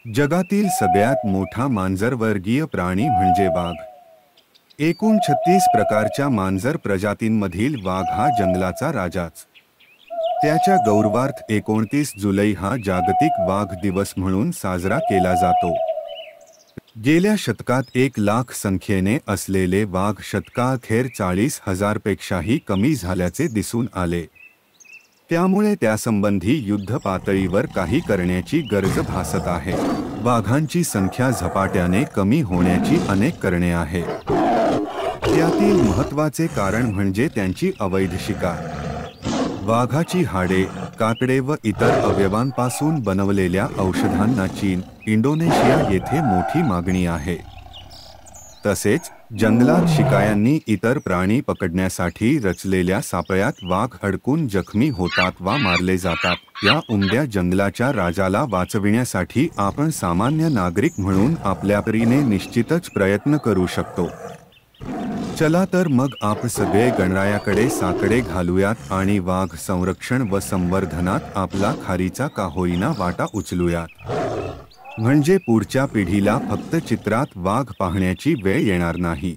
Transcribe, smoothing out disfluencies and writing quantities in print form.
जगातील सगळ्यात मोठा मांजरवर्गीय प्राणी म्हणजे वाघ। एकूण 36 प्रकारच्या मांजर प्रजातींमधील वाघ हा जंगलाचा राजाच। त्याच्या गौरवार्थ 29 जुलै हा जागतिक वाघ दिवस म्हणून साजरा केला जातो। गेल्या शतकात 1 लाख संख्येने असलेले वाघ शतकाअखेर 40,000 पेक्षाही कमी झाल्याचे दिसून आले। त्यामुळे त्यासंबंधी युद्ध पातळीवर काही करण्याची गरज भासत आहे। वाघांची संख्या झपाट्याने कमी होण्याची अनेक कारणे आहेत। त्यातील महत्त्वाचे कारण म्हणजे त्यांची अवैध शिकार। वाघाची हाडे, कातडे व इतर अवयवांपासून बनवलेल्या औषधांना चीन, इंडोनेशिया येथे मोठी मागणी आहे। तसेच जंगलात शिकाऱ्यांनी इतर प्राणी पकडण्यासाठी रचलेल्या सापळ्यात वाघ अडकून जखमी होतात वा मारले जातात। या उमद्या जंगलाच्या राजाला वाचविण्यासाठी आपण सामान्य नागरिक म्हणून आपल्या परीने निश्चितच प्रयत्न करू शकतो। चला तर मग आपण सगळे गणरायाकडे साकडे घालूयात आणि वाघ संरक्षण व संवर्धनात आपला खारीचा का होईना वाटा उचलूयात। म्हणजे पुढच्या पिढीला फक्त चित्रात वाघ पाहण्याची वेळ येणार नाही।